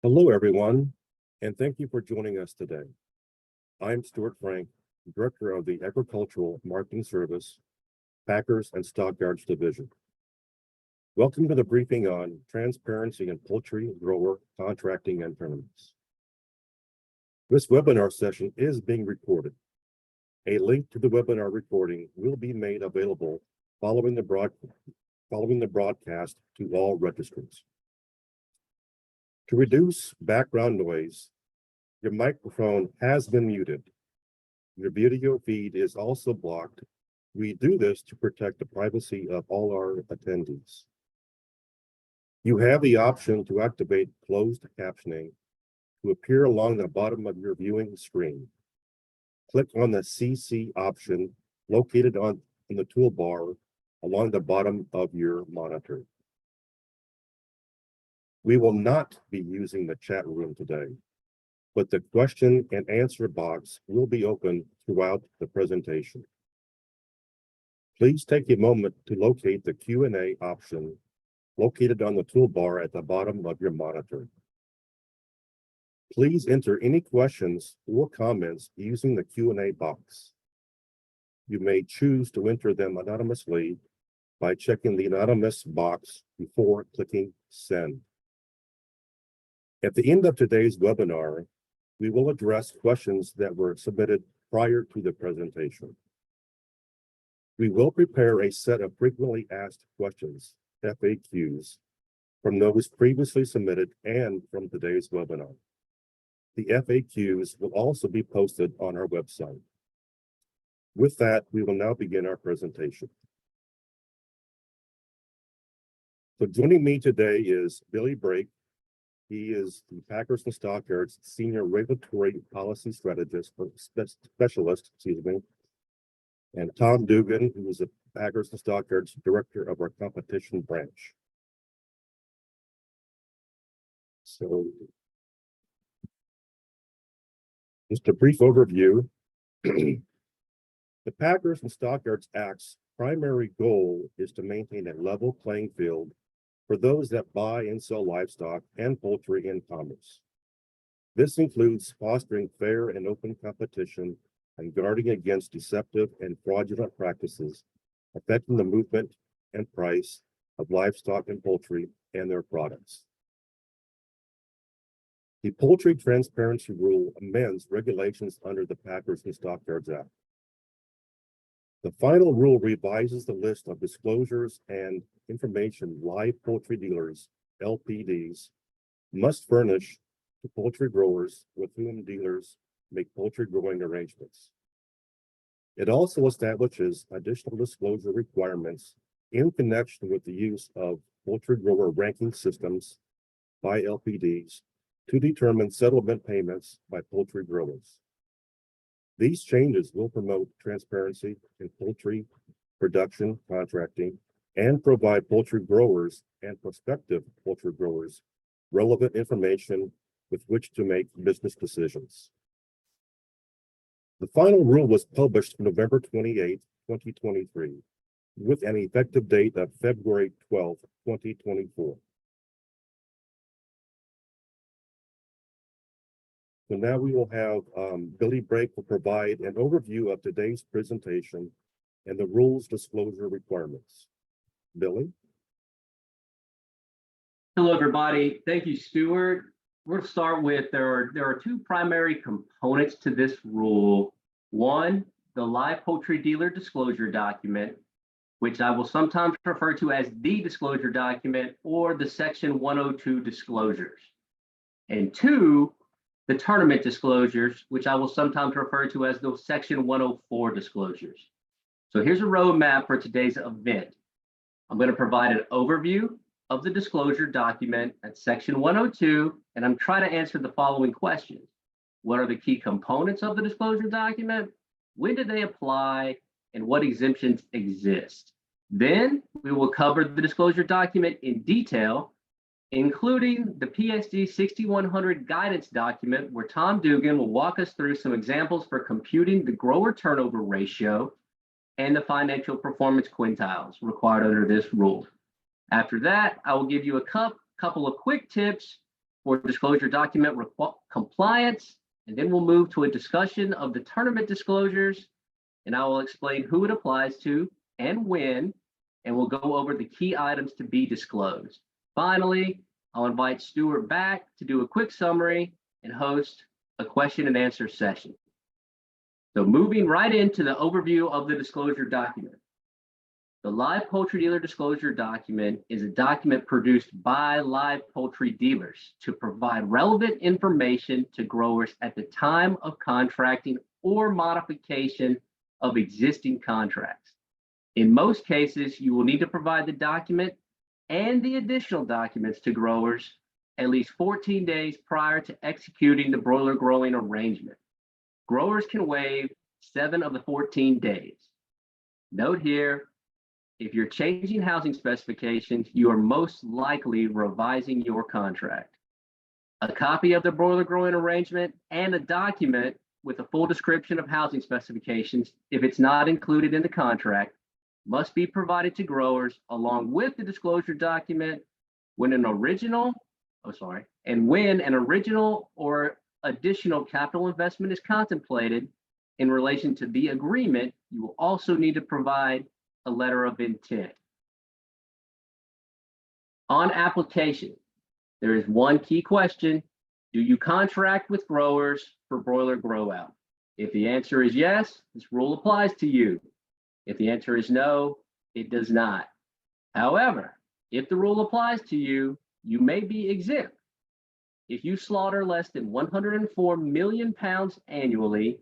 Hello, everyone, and thank you for joining us today. I'm Stuart Frank, Director of the Agricultural Marketing Service, Packers and Stockyards Division. Welcome to the briefing on transparency in poultry grower contracting and tournaments. This webinar session is being recorded. A link to the webinar recording will be made available following the broadcast to all registrants. To reduce background noise, your microphone has been muted. Your video feed is also blocked. We do this to protect the privacy of all our attendees. You have the option to activate closed captioning to appear along the bottom of your viewing screen. Click on the CC option located in the toolbar along the bottom of your monitor. We will not be using the chat room today, but the question and answer box will be open throughout the presentation. Please take a moment to locate the Q&A option located on the toolbar at the bottom of your monitor. Please enter any questions or comments using the Q&A box. You may choose to enter them anonymously by checking the anonymous box before clicking send. At the end of today's webinar, we will address questions that were submitted prior to the presentation. We will prepare a set of frequently asked questions, FAQs, from those previously submitted and from today's webinar. The FAQs will also be posted on our website. With that, we will now begin our presentation. So joining me today is Billy Brake. He is the Packers and Stockyards Senior Regulatory Policy Strategist, or Specialist, and Tom Dugan, who is the Packers and Stockyards Director of our Competition Branch. So, just a brief overview. The Packers and Stockyards Act's primary goal is to maintain a level playing field for those that buy and sell livestock and poultry in commerce. This includes fostering fair and open competition and guarding against deceptive and fraudulent practices affecting the movement and price of livestock and poultry and their products. The Poultry Transparency Rule amends regulations under the Packers and Stockyards Act. The final rule revises the list of disclosures and information live poultry dealers, LPDs, must furnish to poultry growers with whom dealers make poultry growing arrangements. It also establishes additional disclosure requirements in connection with the use of poultry grower ranking systems by LPDs to determine settlement payments by poultry growers. These changes will promote transparency in poultry production contracting and provide poultry growers and prospective poultry growers relevant information with which to make business decisions. The final rule was published November 28, 2023, with an effective date of February 12, 2024. So now we will have Billy Brake will provide an overview of today's presentation and the rules disclosure requirements. Billy? Hello, everybody. Thank you, Stuart. We're going to start with there are two primary components to this rule. One, the live poultry dealer disclosure document, which I will sometimes refer to as the disclosure document or the Section 102 disclosures. And two, the tournament disclosures, which I will sometimes refer to as those Section 104 disclosures. So here's a roadmap for today's event. I'm going to provide an overview of the disclosure document at Section 102, and I'm trying to answer the following questions. What are the key components of the disclosure document? When do they apply? And what exemptions exist? Then we will cover the disclosure document in detail, including the PSD 6100 guidance document, where Tom Dugan will walk us through some examples for computing the grower turnover ratio and the financial performance quintiles required under this rule. After that, I will give you a couple of quick tips for disclosure document compliance, and then we'll move to a discussion of the tournament disclosures, and I will explain who it applies to and when, and we'll go over the key items to be disclosed. Finally, I'll invite Stuart back to do a quick summary and host a question and answer session. So moving right into the overview of the disclosure document. The live poultry dealer disclosure document is a document produced by live poultry dealers to provide relevant information to growers at the time of contracting or modification of existing contracts. In most cases, you will need to provide the document and the additional documents to growers at least 14 days prior to executing the broiler growing arrangement. Growers can waive 7 of the 14 days. Note here, if you're changing housing specifications, you are most likely revising your contract. A copy of the broiler growing arrangement and a document with a full description of housing specifications, if it's not included in the contract, must be provided to growers along with the disclosure document when an original or additional capital investment is contemplated in relation to the agreement. You will also need to provide a letter of intent. On application, there is one key question. Do you contract with growers for broiler grow out? If the answer is yes, this rule applies to you. If the answer is no, it does not. However, if the rule applies to you, you may be exempt. If you slaughter less than 104 million pounds annually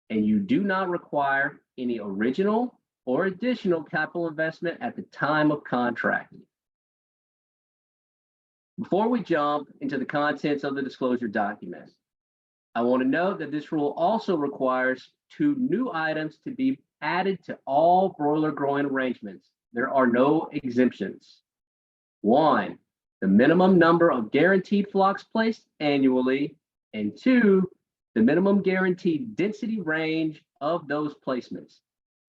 and you do not require any original or additional capital investment at the time of contracting. Before we jump into the contents of the disclosure document, I want to note that this rule also requires 2 new items to be added to all broiler growing arrangements. There are no exemptions. 1, the minimum number of guaranteed flocks placed annually, and 2, the minimum guaranteed density range of those placements.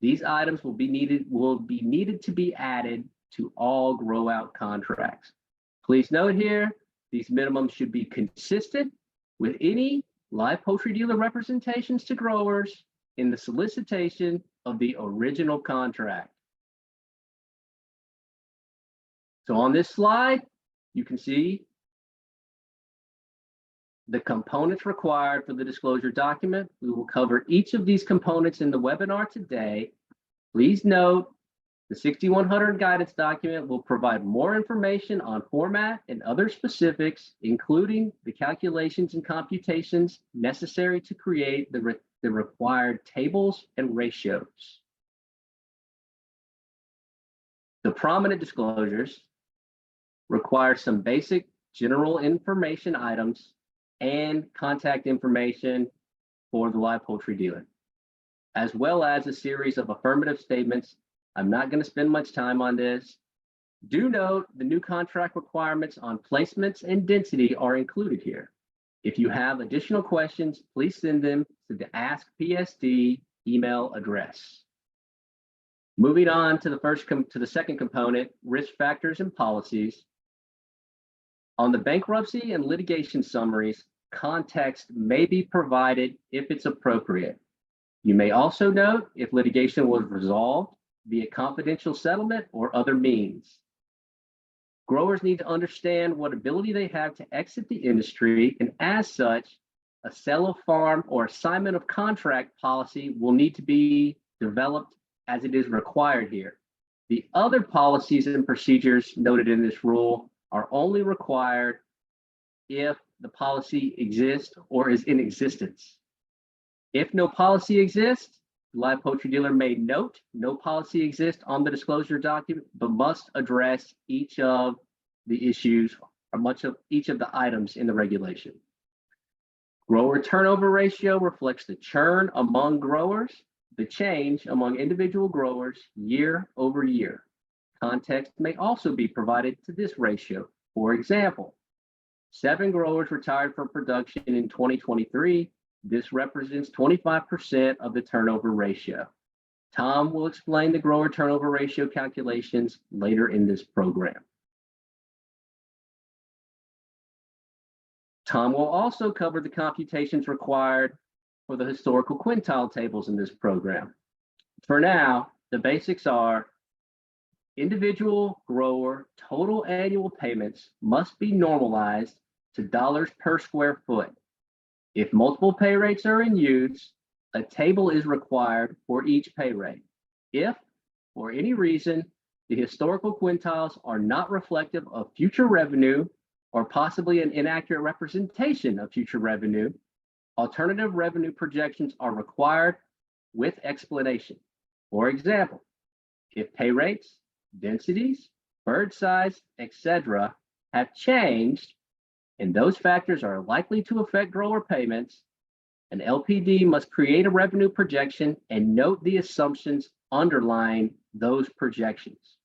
These items will be needed to be added to all grow out contracts. Please note here, these minimums should be consistent with any live poultry dealer representations to growers in the solicitation of the original contract. So on this slide, you can see the components required for the disclosure document. We will cover each of these components in the webinar today. Please note, the 6100 guidance document will provide more information on format and other specifics, including the calculations and computations necessary to create the required tables and ratios. The prominent disclosures require some basic general information items and contact information for the live poultry dealer, as well as a series of affirmative statements. I'm not going to spend much time on this. Do note the new contract requirements on placements and density are included here. If you have additional questions, please send them to the Ask PSD email address. Moving on to the second component, risk factors and policies. On the bankruptcy and litigation summaries, context may be provided if it's appropriate. You may also note if litigation was resolved via confidential settlement or other means. Growers need to understand what ability they have to exit the industry, and as such, a sale of farm or assignment of contract policy will need to be developed as it is required here. The other policies and procedures noted in this rule are only required if the policy exists or is in existence. If no policy exists, the live poultry dealer may note no policy exists on the disclosure document, but must address each of the issues or each of the items in the regulation. Grower turnover ratio reflects the churn among growers, the change among individual growers year over year. Context may also be provided to this ratio. For example, 7 growers retired from production in 2023. This represents 25% of the turnover ratio. Tom will explain the grower turnover ratio calculations later in this program. Tom will also cover the computations required for the historical quintile tables in this program. For now, the basics are individual grower total annual payments must be normalized to dollars per square foot. If multiple pay rates are in use, a table is required for each pay rate. If, for any reason, the historical quintiles are not reflective of future revenue or possibly an inaccurate representation of future revenue, alternative revenue projections are required with explanation. For example, if pay rates, densities, bird size, etc. have changed, and those factors are likely to affect grower payments, an LPD must create a revenue projection and note the assumptions underlying those projections.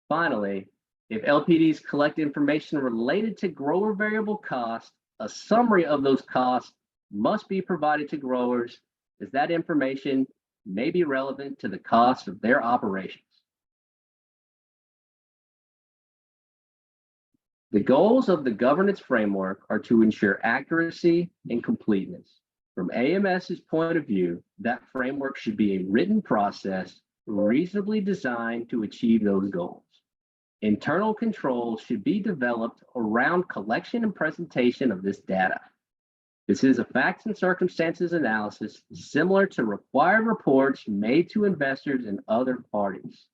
Finally, if LPDs collect information related to grower variable costs, a summary of those costs must be provided to growers, as that information may be relevant to the cost of their operations. The goals of the governance framework are to ensure accuracy and completeness. From AMS's point of view, that framework should be a written process reasonably designed to achieve those goals. Internal controls should be developed around collection and presentation of this data. This is a facts and circumstances analysis similar to required reports made to investors and other parties.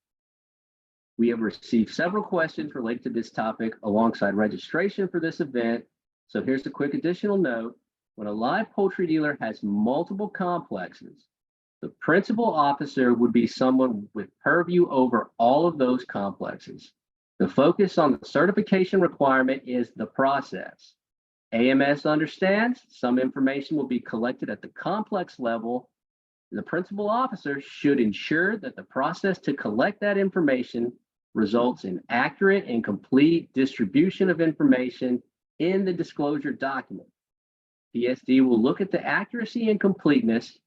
We have received several questions related to this topic alongside registration for this event. So here's a quick additional note. When a live poultry dealer has multiple complexes, the principal officer would be someone with purview over all of those complexes. The focus on the certification requirement is the process. AMS understands some information will be collected at the complex level. The principal officer should ensure that the process to collect that information results in accurate and complete distribution of information in the disclosure document. PSD will look at the accuracy and completeness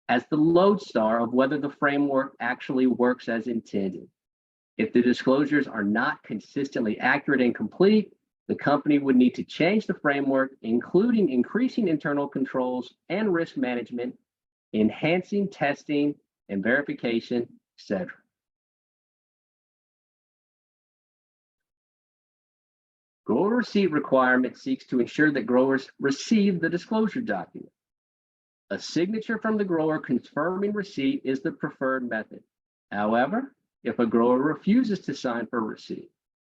as the lodestar of whether the framework actually works as intended. If the disclosures are not consistently accurate and complete, the company would need to change the framework, including increasing internal controls and risk management, enhancing testing and verification, etc. Grower receipt requirement seeks to ensure that growers receive the disclosure document. A signature from the grower confirming receipt is the preferred method. However, if a grower refuses to sign for receipt,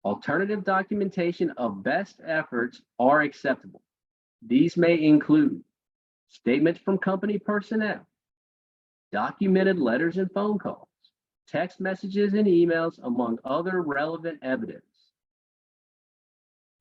alternative documentation of best efforts are acceptable. These may include statements from company personnel, documented letters and phone calls, text messages and emails, among other relevant evidence.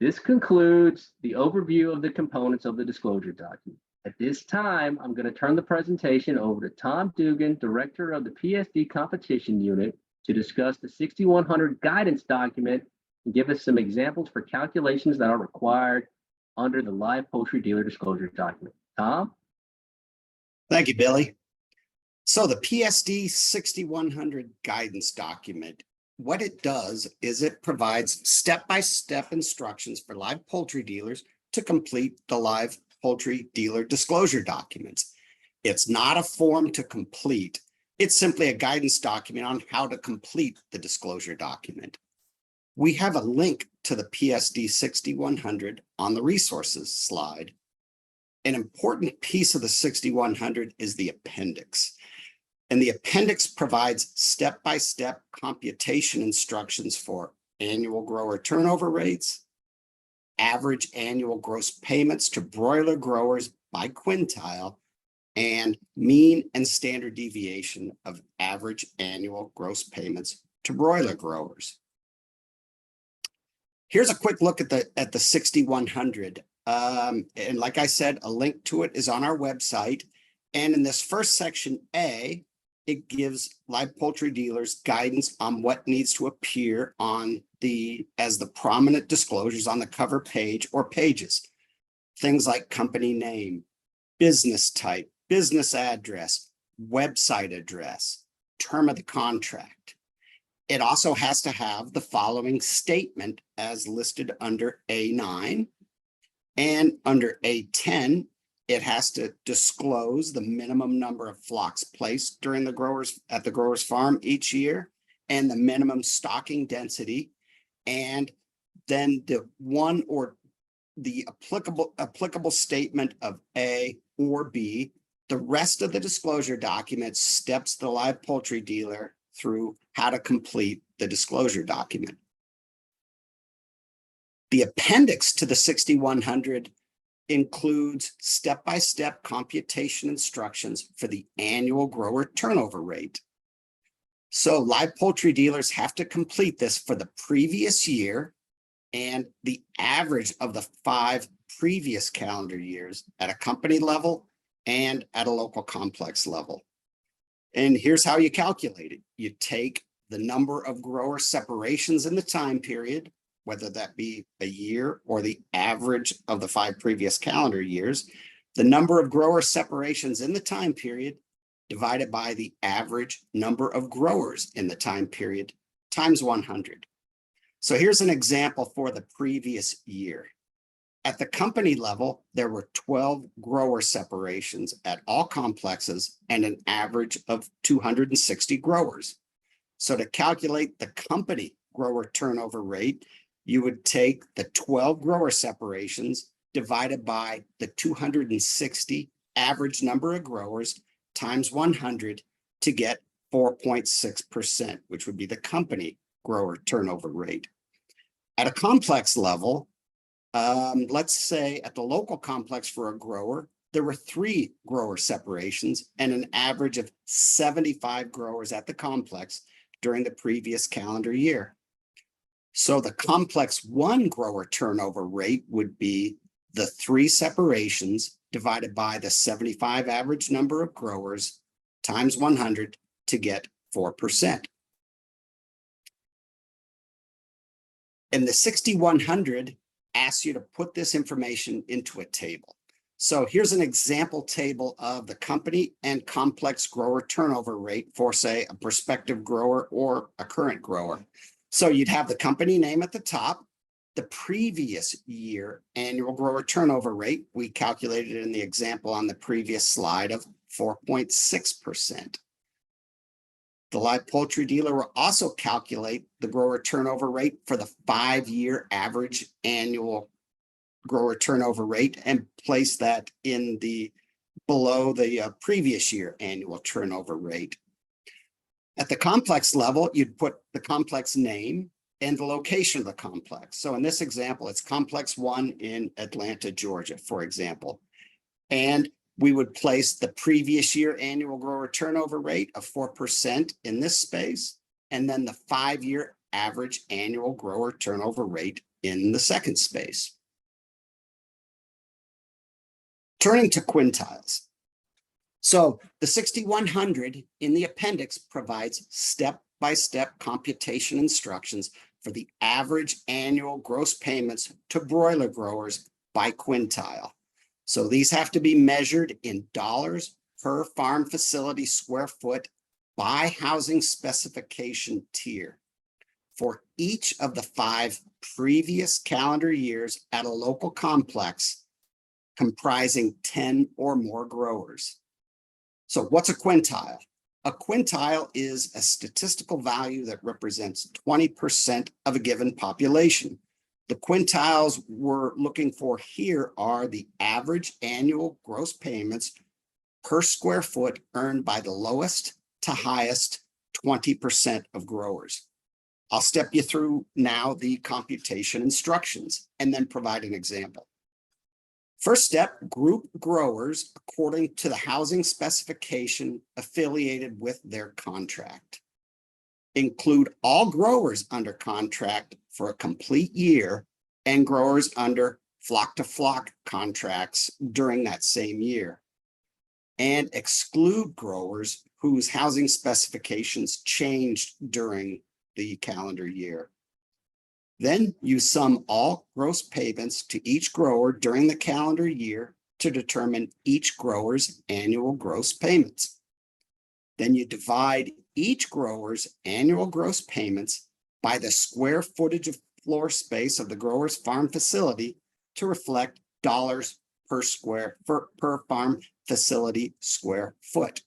This concludes the overview of the components of the disclosure document. At this time, I'm going to turn the presentation over to Tom Dugan, Director of the PSD Competition Unit, to discuss the 6100 guidance document and give us some examples for calculations that are required under the live poultry dealer disclosure document. Tom? Thank you, Billy. So the PSD 6100 guidance document, what it does is it provides step-by-step instructions for live poultry dealers to complete the live poultry dealer disclosure documents. It's not a form to complete. It's simply a guidance document on how to complete the disclosure document. We have a link to the PSD 6100 on the resources slide. An important piece of the 6100 is the appendix. And the appendix provides step-by-step computation instructions for annual grower turnover rates, average annual gross payments to broiler growers by quintile, and mean and standard deviation of average annual gross payments to broiler growers. Here's a quick look at the 6100. And like I said, a link to it is on our website. And in this first section A, it gives live poultry dealers guidance on what needs to appear on as the prominent disclosures on the cover page or pages. Things like company name, business type, business address, website address, term of the contract. It also has to have the following statement as listed under A9. And under A10, it has to disclose the minimum number of flocks placed during the grower's farm each year and the minimum stocking density. And then the applicable statement of A or B. The rest of the disclosure document steps the live poultry dealer through how to complete the disclosure document. The appendix to the 6100 includes step-by-step computation instructions for the annual grower turnover rate. So live poultry dealers have to complete this for the previous year and the average of the 5 previous calendar years at a company level and at a local complex level. And here's how you calculate it. You take the number of grower separations in the time period, whether that be a year or the average of the 5 previous calendar years, the number of grower separations in the time period divided by the average number of growers in the time period times 100. So here's an example for the previous year. At the company level, there were 12 grower separations at all complexes and an average of 260 growers. So to calculate the company grower turnover rate, you would take the 12 grower separations divided by the 260 average number of growers times 100 to get 4.6%, which would be the company grower turnover rate. At a complex level, let's say at the local complex for a grower, there were 3 grower separations and an average of 75 growers at the complex during the previous calendar year. So the complex 1 grower turnover rate would be the 3 separations divided by the 75 average number of growers times 100 to get 4%. And the 6100 asks you to put this information into a table. So here's an example table of the company and complex grower turnover rate for, say, a prospective grower or a current grower. So you'd have the company name at the top, the previous year annual grower turnover rate. We calculated in the example on the previous slide of 4.6%. The live poultry dealer will also calculate the grower turnover rate for the 5-year average annual grower turnover rate and place that in the below the previous year annual turnover rate. At the complex level, you'd put the complex name and the location of the complex. So in this example, it's complex 1 in Atlanta, Georgia, for example. And we would place the previous year annual grower turnover rate of 4% in this space, and then the 5-year average annual grower turnover rate in the second space. Turning to quintiles. So the 6100 in the appendix provides step-by-step computation instructions for the average annual gross payments to broiler growers by quintile. So these have to be measured in dollars per farm facility square foot by housing specification tier for each of the 5 previous calendar years at a local complex comprising 10 or more growers. So what's a quintile? A quintile is a statistical value that represents 20% of a given population. The quintiles we're looking for here are the average annual gross payments per square foot earned by the lowest to highest 20% of growers. I'll step you through now the computation instructions and then provide an example. First step, group growers according to the housing specification affiliated with their contract. Include all growers under contract for a complete year and growers under flock-to-flock contracts during that same year. And exclude growers whose housing specifications changed during the calendar year. Then you sum all gross payments to each grower during the calendar year to determine each grower's annual gross payments. Then you divide each grower's annual gross payments by the square footage of floor space of the grower's farm facility to reflect per farm facility square foot.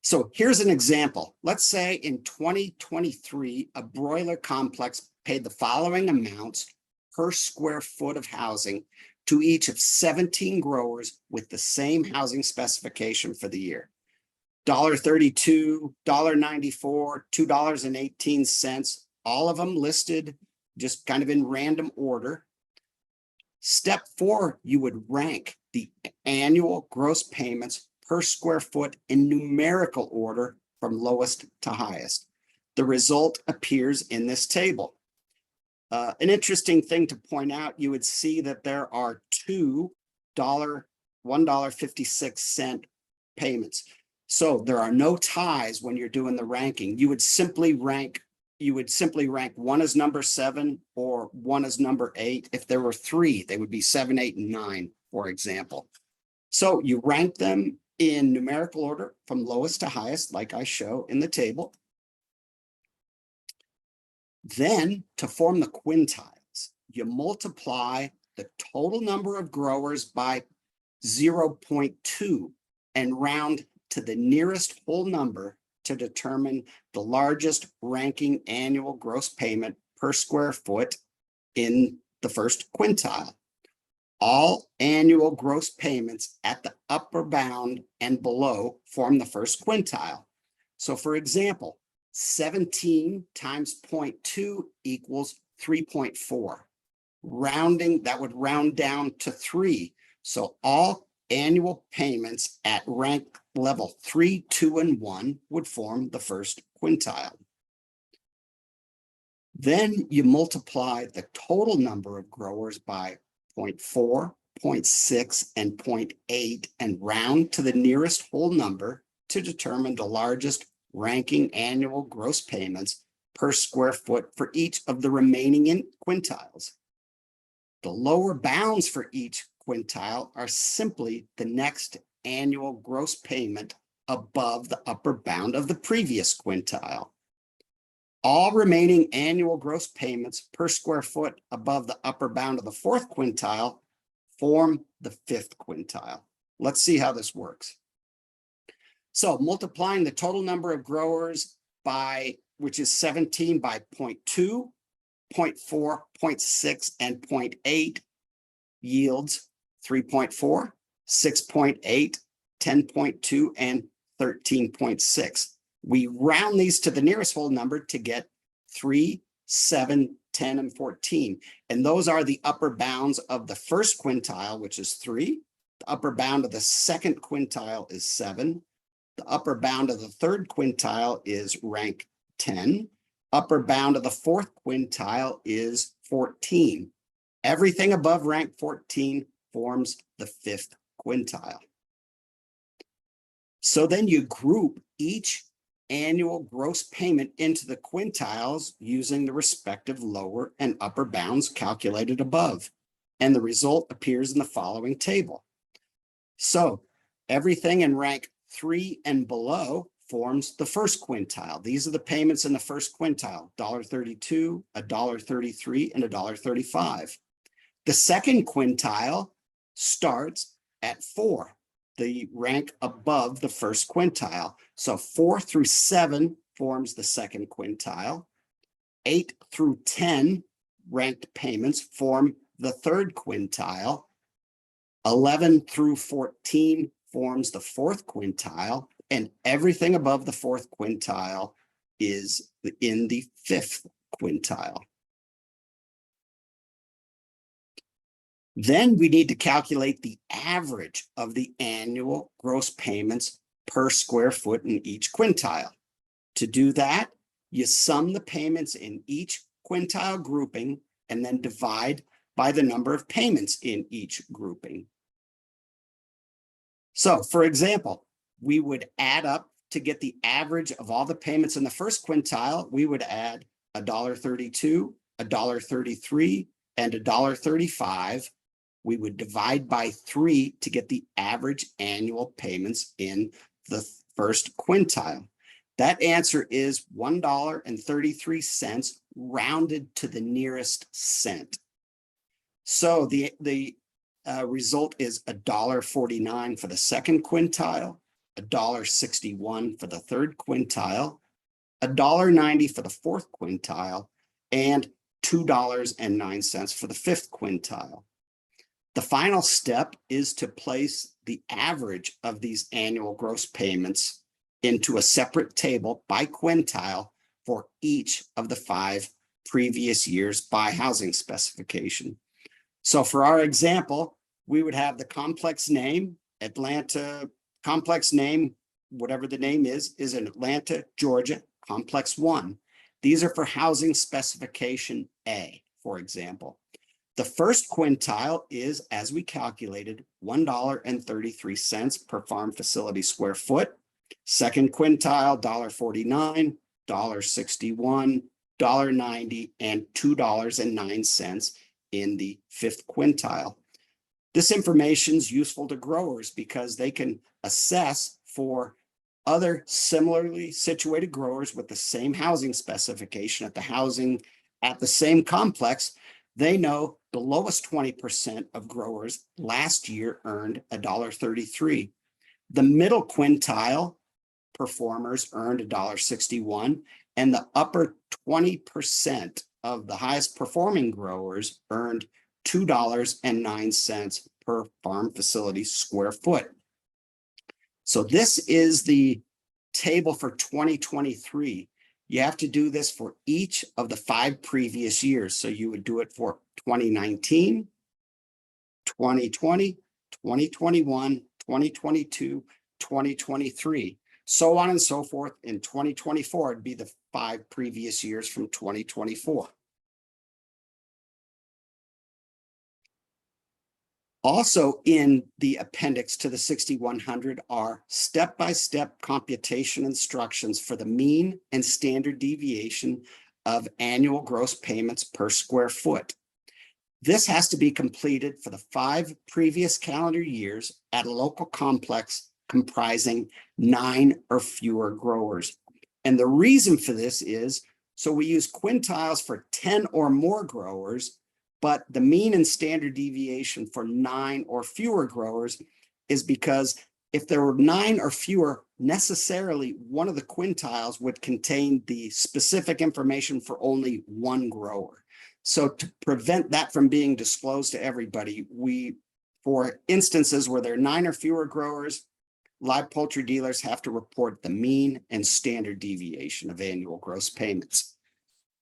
So here's an example. Let's say in 2023, a broiler complex paid the following amounts per square foot of housing to each of 17 growers with the same housing specification for the year. $1.32, $1.94, $2.18, all of them listed just kind of in random order. Step 4, you would rank the annual gross payments per square foot in numerical order from lowest to highest. The result appears in this table. An interesting thing to point out, you would see that there are two $1.56 payments. So there are no ties when you're doing the ranking. You would simply rank one as number 7 or one as number 8. If there were 3, they would be 7, 8, and 9, for example. So you rank them in numerical order from lowest to highest, like I show in the table. Then to form the quintiles, you multiply the total number of growers by 0.2 and round to the nearest whole number to determine the largest ranking annual gross payment per square foot in the first quintile. All annual gross payments at the upper bound and below form the first quintile. So for example, 17 times 0.2 equals 3.4. Rounding, that would round down to 3. So all annual payments at rank level 3, 2, and 1 would form the first quintile. Then you multiply the total number of growers by 0.4, 0.6, and 0.8 and round to the nearest whole number to determine the largest ranking annual gross payments per square foot for each of the remaining quintiles. The lower bounds for each quintile are simply the next annual gross payment above the upper bound of the previous quintile. All remaining annual gross payments per square foot above the upper bound of the fourth quintile form the fifth quintile. Let's see how this works. So multiplying the total number of growers by, which is 17 by 0.2, 0.4, 0.6, and 0.8 yields 3.4, 6.8, 10.2, and 13.6. We round these to the nearest whole number to get 3, 7, 10, and 14. And those are the upper bounds of the first quintile, which is 3. The upper bound of the second quintile is 7. The upper bound of the third quintile is rank 10. Upper bound of the fourth quintile is 14. Everything above rank 14 forms the fifth quintile. So then you group each annual gross payment into the quintiles using the respective lower and upper bounds calculated above. And the result appears in the following table. So everything in rank 3 and below forms the first quintile. These are the payments in the first quintile: $1.32, $1.33, and $1.35. The second quintile starts at 4, the rank above the first quintile. So 4 through 7 forms the second quintile. 8 through 10 ranked payments form the third quintile. 11 through 14 forms the fourth quintile, and everything above the fourth quintile is in the fifth quintile. Then we need to calculate the average of the annual gross payments per square foot in each quintile. To do that, you sum the payments in each quintile grouping and then divide by the number of payments in each grouping. So, for example, we would add up to get the average of all the payments in the first quintile. We would add $1.32, $1.33, and $1.35. We would divide by 3 to get the average annual payments in the first quintile. That answer is $1.33 rounded to the nearest cent. So the result is $1.49 for the second quintile, $1.61 for the third quintile, $1.90 for the fourth quintile, and $2.09 for the fifth quintile. The final step is to place the average of these annual gross payments into a separate table by quintile for each of the 5 previous years by housing specification. So for our example, we would have the complex name, Atlanta, complex name, whatever the name is in Atlanta, Georgia, complex 1. These are for housing specification A, for example. The first quintile is, as we calculated, $1.33 per farm facility square foot. Second quintile, $1.49, $1.61, $1.90, and $2.09 in the fifth quintile. This information is useful to growers because they can assess for other similarly situated growers with the same housing specification at the same complex. They know the lowest 20% of growers last year earned $1.33. The middle quintile performers earned $1.61, and the upper 20% of the highest performing growers earned $2.09 per farm facility square foot. So this is the table for 2023. You have to do this for each of the 5 previous years. So you would do it for 2019, 2020, 2021, 2022, 2023, so on and so forth. In 2024, it'd be the 5 previous years from 2024. Also in the appendix to the 6100 are step-by-step computation instructions for the mean and standard deviation of annual gross payments per square foot. This has to be completed for the 5 previous calendar years at a local complex comprising 9 or fewer growers. And the reason for this is, so we use quintiles for 10 or more growers, but the mean and standard deviation for 9 or fewer growers is because if there were 9 or fewer, necessarily one of the quintiles would contain the specific information for only one grower. So to prevent that from being disclosed to everybody, for instances where there are 9 or fewer growers, live poultry dealers have to report the mean and standard deviation of annual gross payments.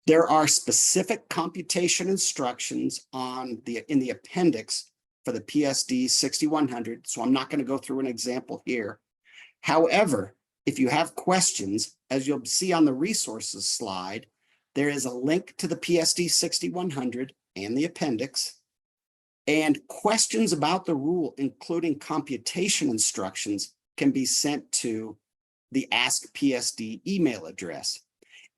There are specific computation instructions in the appendix for the PSD 6100, so I'm not going to go through an example here. However, if you have questions, as you'll see on the resources slide, there is a link to the PSD 6100 and the appendix, and questions about the rule, including computation instructions, can be sent to the Ask PSD email address.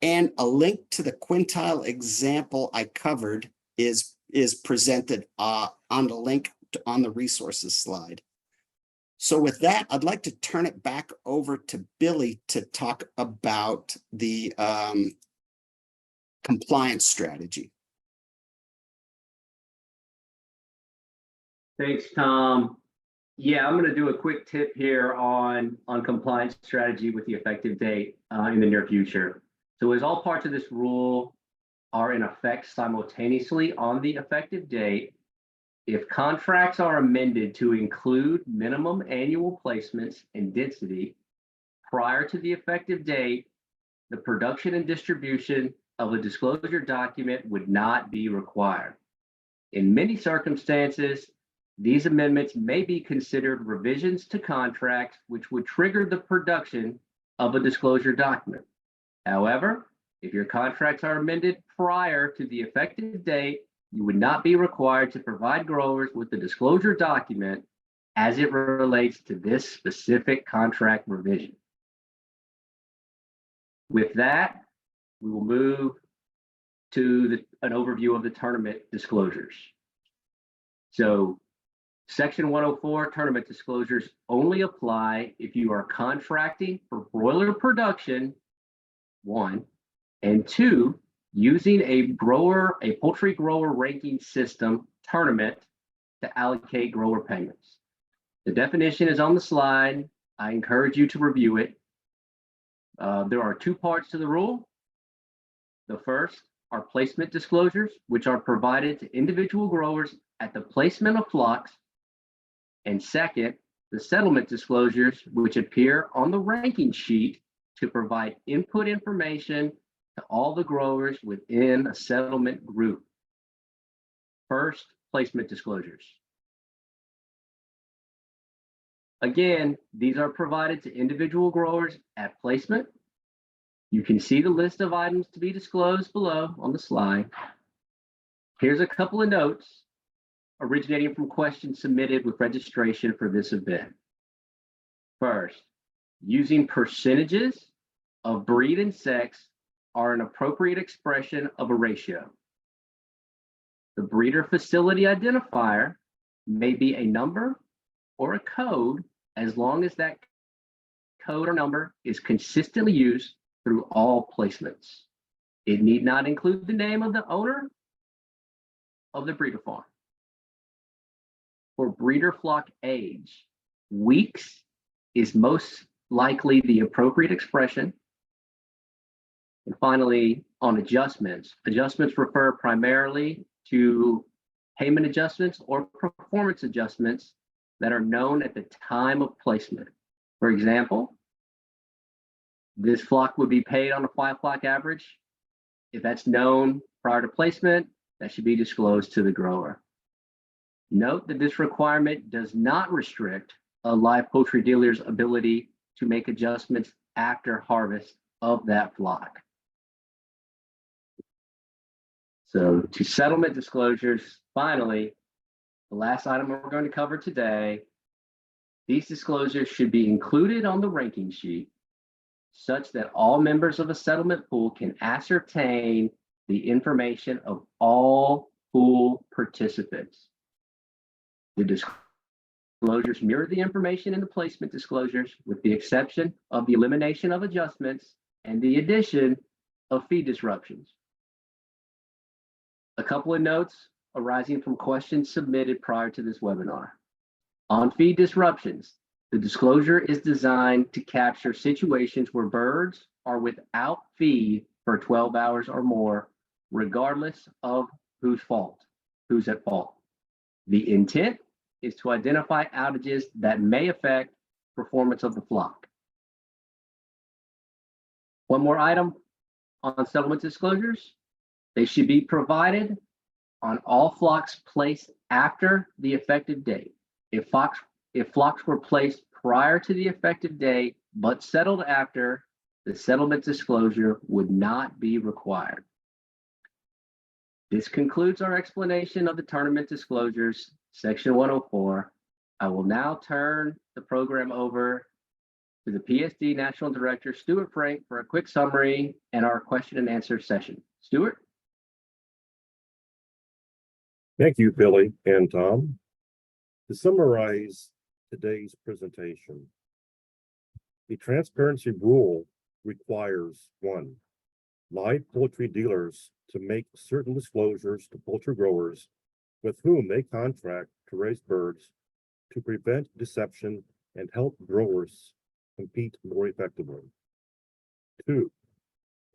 And a link to the quintile example I covered is presented on the link on the resources slide. So with that, I'd like to turn it back over to Billy to talk about the compliance strategy. Thanks, Tom. Yeah, I'm going to do a quick tip here on compliance strategy with the effective date in the near future. So as all parts of this rule are in effect simultaneously on the effective date, if contracts are amended to include minimum annual placements and density prior to the effective date, the production and distribution of a disclosure document would not be required. In many circumstances, these amendments may be considered revisions to contracts, which would trigger the production of a disclosure document. However, if your contracts are amended prior to the effective date, you would not be required to provide growers with the disclosure document as it relates to this specific contract revision. With that, we will move to an overview of the tournament disclosures. So Section 104 tournament disclosures only apply if you are contracting for broiler production, 1, and 2, using a poultry grower ranking system tournament to allocate grower payments. The definition is on the slide. I encourage you to review it. There are two parts to the rule. The first are placement disclosures, which are provided to individual growers at the placement of flocks. And second, the settlement disclosures, which appear on the ranking sheet to provide input information to all the growers within a settlement group. First, placement disclosures. Again, these are provided to individual growers at placement. You can see the list of items to be disclosed below on the slide. Here's a couple of notes originating from questions submitted with registration for this event. First, using percentages of breed and sex are an appropriate expression of a ratio. The breeder facility identifier may be a number or a code as long as that code or number is consistently used through all placements. It need not include the name of the owner of the breeder farm. For breeder flock age, weeks is most likely the appropriate expression. And finally, on adjustments, adjustments refer primarily to payment adjustments or performance adjustments that are known at the time of placement. For example, this flock would be paid on a 5-flock average. If that's known prior to placement, that should be disclosed to the grower. Note that this requirement does not restrict a live poultry dealer's ability to make adjustments after harvest of that flock. So to settlement disclosures, finally, the last item we're going to cover today, these disclosures should be included on the ranking sheet such that all members of a settlement pool can ascertain the information of all pool participants. The disclosures mirror the information in the placement disclosures with the exception of the elimination of adjustments and the addition of feed disruptions. A couple of notes arising from questions submitted prior to this webinar. On feed disruptions, the disclosure is designed to capture situations where birds are without feed for 12 hours or more, regardless of who's at fault. The intent is to identify outages that may affect performance of the flock. One more item on settlement disclosures. They should be provided on all flocks placed after the effective date. If flocks were placed prior to the effective date but settled after, the settlement disclosure would not be required. This concludes our explanation of the tournament disclosures, section 104. I will now turn the program over to the PSD National Director, Stuart Frank, for a quick summary and our question and answer session. Stuart? Thank you, Billy and Tom. To summarize today's presentation, the transparency rule requires 1, live poultry dealers to make certain disclosures to poultry growers with whom they contract to raise birds to prevent deception and help growers compete more effectively. 2,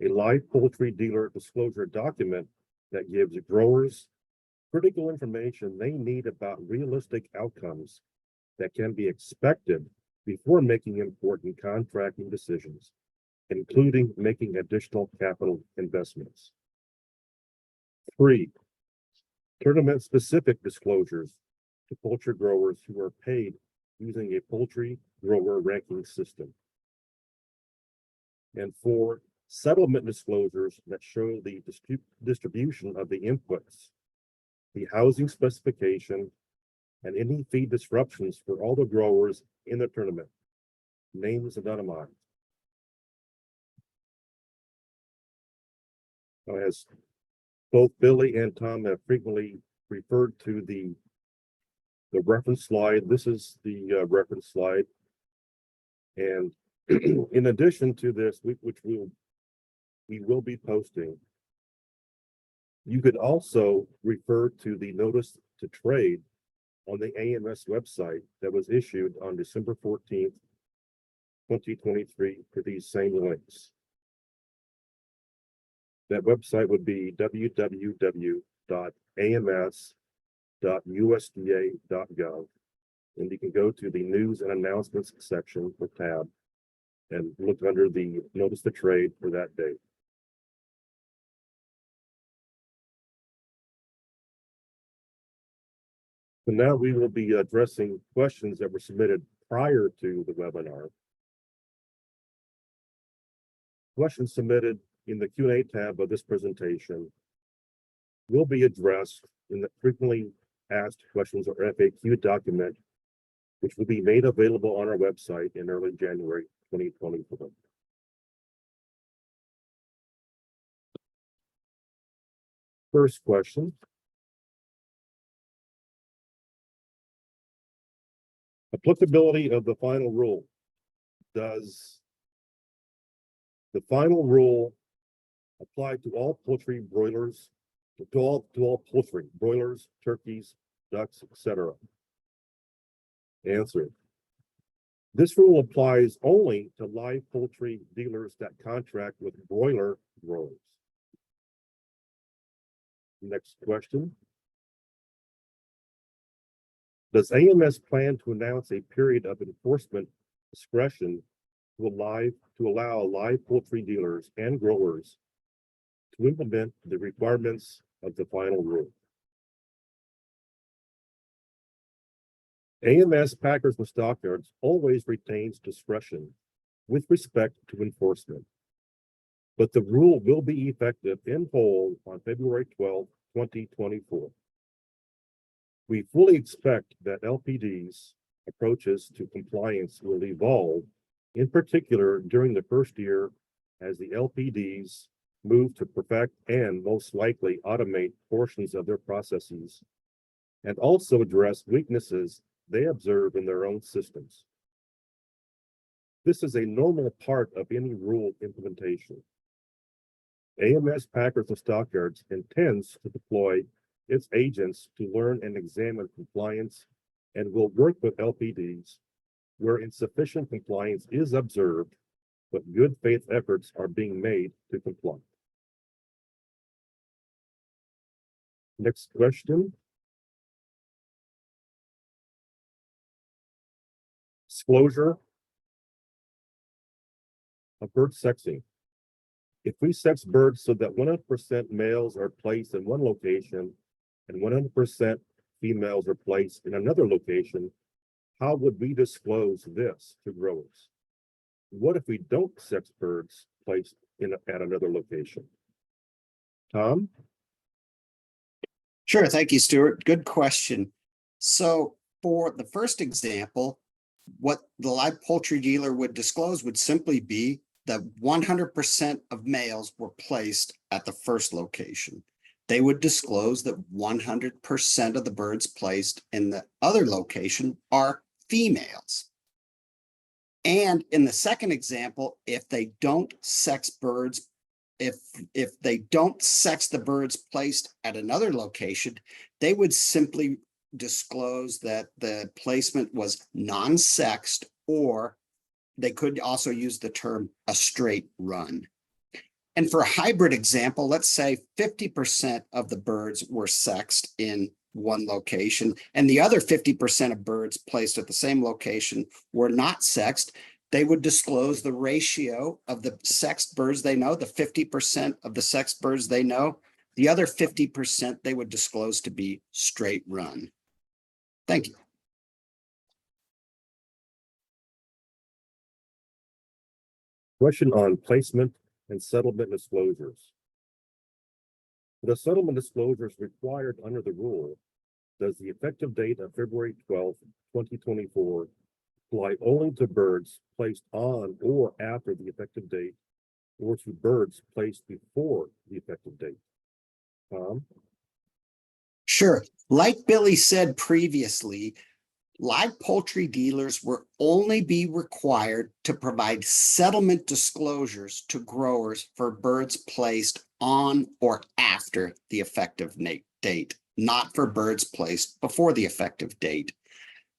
a live poultry dealer disclosure document that gives growers critical information they need about realistic outcomes that can be expected before making important contracting decisions, including making additional capital investments. 3, tournament-specific disclosures to poultry growers who are paid using a poultry grower ranking system. And 4, settlement disclosures that show the distribution of the inputs, the housing specification, and any feed disruptions for all the growers in the tournament, names anonymized. As both Billy and Tom have frequently referred to the reference slide, this is the reference slide. And in addition to this, which we will be posting, you could also refer to the notice to trade on the AMS website that was issued on December 14th, 2023 to these same links. That website would be www.ams.usda.gov. And you can go to the news and announcements section or tab and look under the notice to trade for that date. So now we will be addressing questions that were submitted prior to the webinar. Questions submitted in the Q&A tab of this presentation will be addressed in the frequently asked questions or FAQ document, which will be made available on our website in early January 2024. First question. Applicability of the final rule. Does the final rule apply to all poultry broilers, to all poultry, broilers, turkeys, ducks, etc.? Answer. This rule applies only to live poultry dealers that contract with broiler growers. Next question. Does AMS plan to announce a period of enforcement discretion to allow live poultry dealers and growers to implement the requirements of the final rule? AMS packers and stockyards always retains discretion with respect to enforcement, but the rule will be effective in whole on February 12, 2024. We fully expect that LPD's approaches to compliance will evolve, in particular during the first year as the LPDs move to perfect and most likely automate portions of their processes and also address weaknesses they observe in their own systems. This is a normal part of any rule implementation. AMS Packers and Stockyards intends to deploy its agents to learn and examine compliance and will work with LPDs where insufficient compliance is observed, but good faith efforts are being made to comply. Next question. Disclosure of bird sexing. If we sex birds so that 100% males are placed in one location and 100% females are placed in another location, how would we disclose this to growers? What if we don't sex birds placed at another location? Tom? Sure, thank you, Stuart. Good question. So for the first example, what the live poultry dealer would disclose would simply be that 100% of males were placed at the first location. They would disclose that 100% of the birds placed in the other location are females. And in the second example, if they don't sex birds, if they don't sex the birds placed at another location, they would simply disclose that the placement was non-sexed, or they could also use the term a straight run. And for a hybrid example, let's say 50% of the birds were sexed in one location and the other 50% of birds placed at the same location were not sexed. They would disclose the ratio of the sexed birds they know, the 50% of the sexed birds they know, the other 50% they would disclose to be straight run. Thank you. Question on placement and settlement disclosures. The settlement disclosures required under the rule, does the effective date of February 12, 2024 apply only to birds placed on or after the effective date, or to birds placed before the effective date? Tom? Sure. Like Billy said previously, live poultry dealers will only be required to provide settlement disclosures to growers for birds placed on or after the effective date. not for birds placed before the effective date.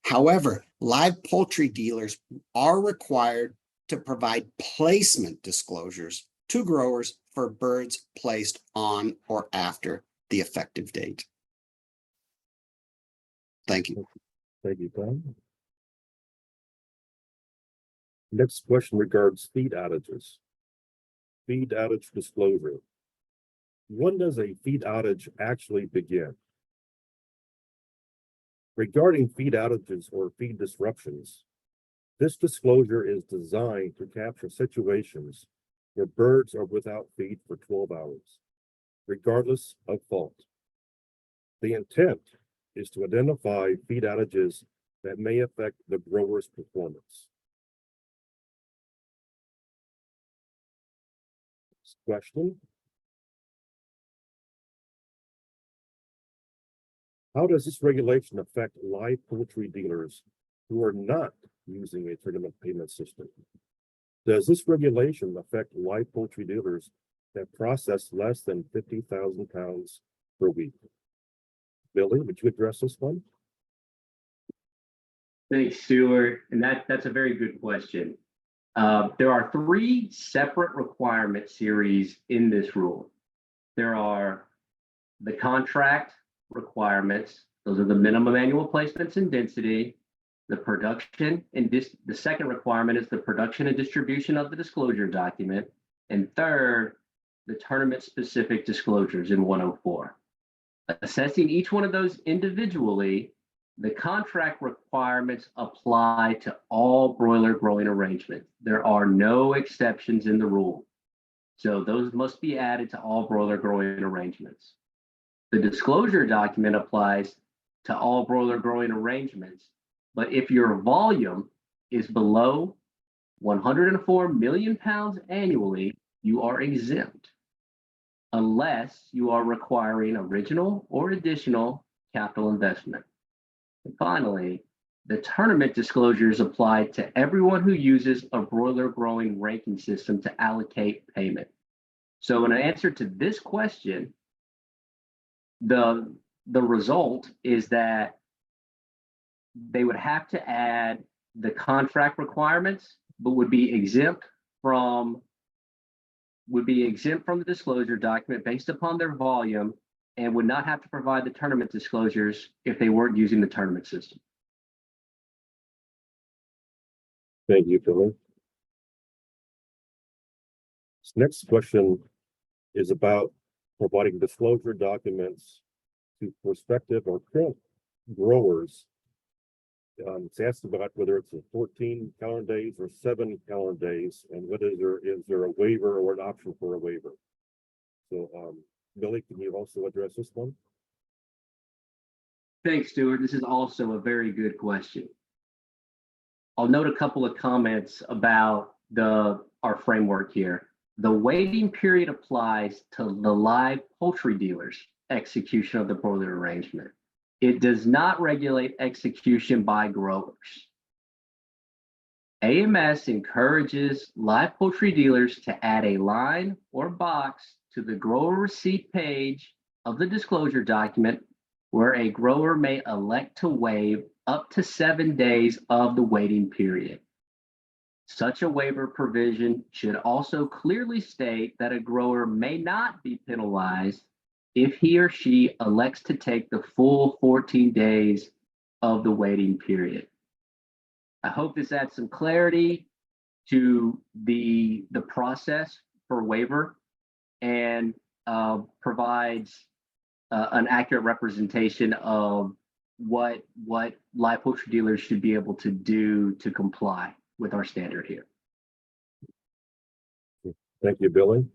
However, live poultry dealers are required to provide placement disclosures to growers for birds placed on or after the effective date. Thank you. Thank you, Tom. Next question regards feed outages. Feed outage disclosure. When does a feed outage actually begin? Regarding feed outages or feed disruptions, this disclosure is designed to capture situations where birds are without feed for 12 hours, regardless of fault. The intent is to identify feed outages that may affect the grower's performance. Next question. How does this regulation affect live poultry dealers who are not using a tournament payment system? Does this regulation affect live poultry dealers that process less than 50,000 pounds per week? Billy, would you address this one? Thanks, Stuart. And that's a very good question. There are three separate requirement series in this rule. There are the contract requirements. Those are the minimum annual placements and density. The production and the second requirement is the production and distribution of the disclosure document. And third, the tournament specific disclosures in 104. Assessing each one of those individually, the contract requirements apply to all broiler growing arrangements. There are no exceptions in the rule. So those must be added to all broiler growing arrangements. The disclosure document applies to all broiler growing arrangements, but if your volume is below 104 million pounds annually, you are exempt, unless you are requiring original or additional capital investment. And finally, the tournament disclosures apply to everyone who uses a broiler growing ranking system to allocate payment. So in answer to this question, the result is that they would have to add the contract requirements, but would be exempt from the disclosure document based upon their volume, and would not have to provide the tournament disclosures if they weren't using the tournament system. Thank you, Billy. This next question is about providing disclosure documents to prospective or current growers. It's asked about whether it's 14 calendar days or 7 calendar days, and whether is there a waiver or an option for a waiver. So, Billy, can you also address this one? Thanks, Stuart. This is also a very good question. I'll note a couple of comments about our framework here. The waiting period applies to the live poultry dealers' execution of the broiler arrangement. It does not regulate execution by growers. AMS encourages live poultry dealers to add a line or box to the grower receipt page of the disclosure document where a grower may elect to waive up to 7 days of the waiting period. Such a waiver provision should also clearly state that a grower may not be penalized if he or she elects to take the full 14 days of the waiting period. I hope this adds some clarity to the process for waiver and provides an accurate representation of what live poultry dealers should be able to do to comply with our standard here. Thank you, Billy.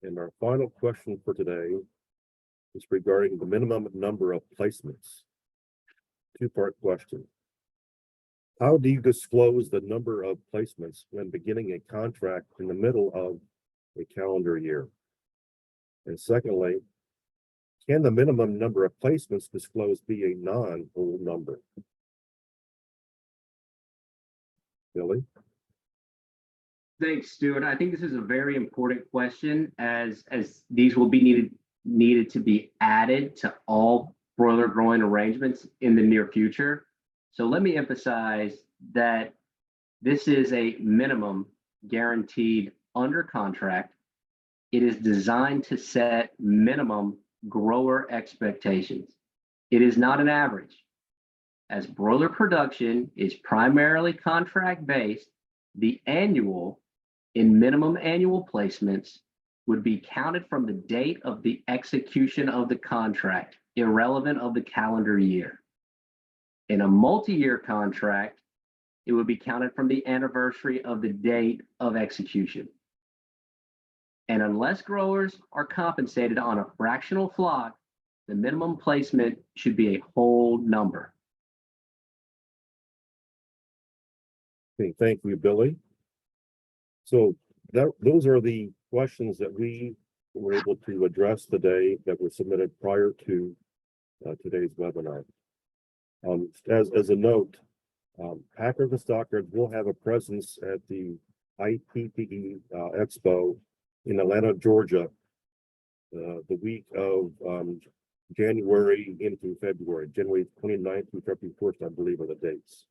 And our final question for today is regarding the minimum number of placements. Two-part question. How do you disclose the number of placements when beginning a contract in the middle of a calendar year? And secondly, can the minimum number of placements disclosed be a non-whole number? Billy? Thanks, Stuart. I think this is a very important question as these will be needed needed to be added to all broiler growing arrangements in the near future. So let me emphasize that this is a minimum guaranteed under contract. It is designed to set minimum grower expectations. It is not an average. As broiler production is primarily contract based, the annual in minimum annual placements would be counted from the date of the execution of the contract, irrelevant of the calendar year. In a multi-year contract, it would be counted from the anniversary of the date of execution. And unless growers are compensated on a fractional flock, the minimum placement should be a whole number. Okay, thank you, Billy. So those are the questions that we were able to address today that were submitted prior to today's webinar. As a note, Packers and Stockyards will have a presence at the IPPE Expo in Atlanta, Georgia, the week of January into February, January 29th through February 1st, I believe are the dates.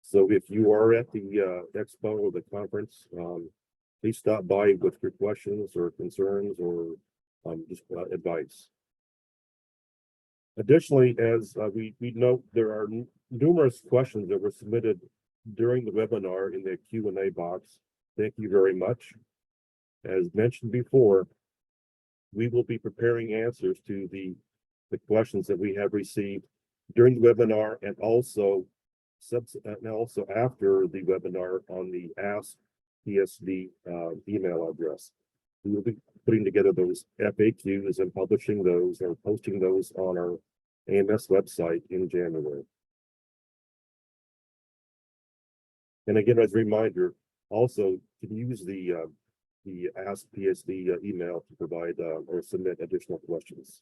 So if you are at the expo or the conference, please stop by with your questions or concerns or just advice. Additionally, as we note, there are numerous questions that were submitted during the webinar in the Q&A box. Thank you very much. As mentioned before, we will be preparing answers to the questions that we have received during the webinar and also after the webinar on the Ask PSD email address. We will be putting together those FAQs and publishing those or posting those on our AMS website in January. And again, as a reminder, also you can use the Ask PSD email to provide or submit additional questions.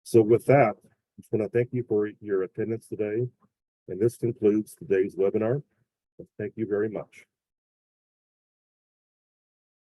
So with that, I just want to thank you for your attendance today. And this concludes today's webinar. Thank you very much.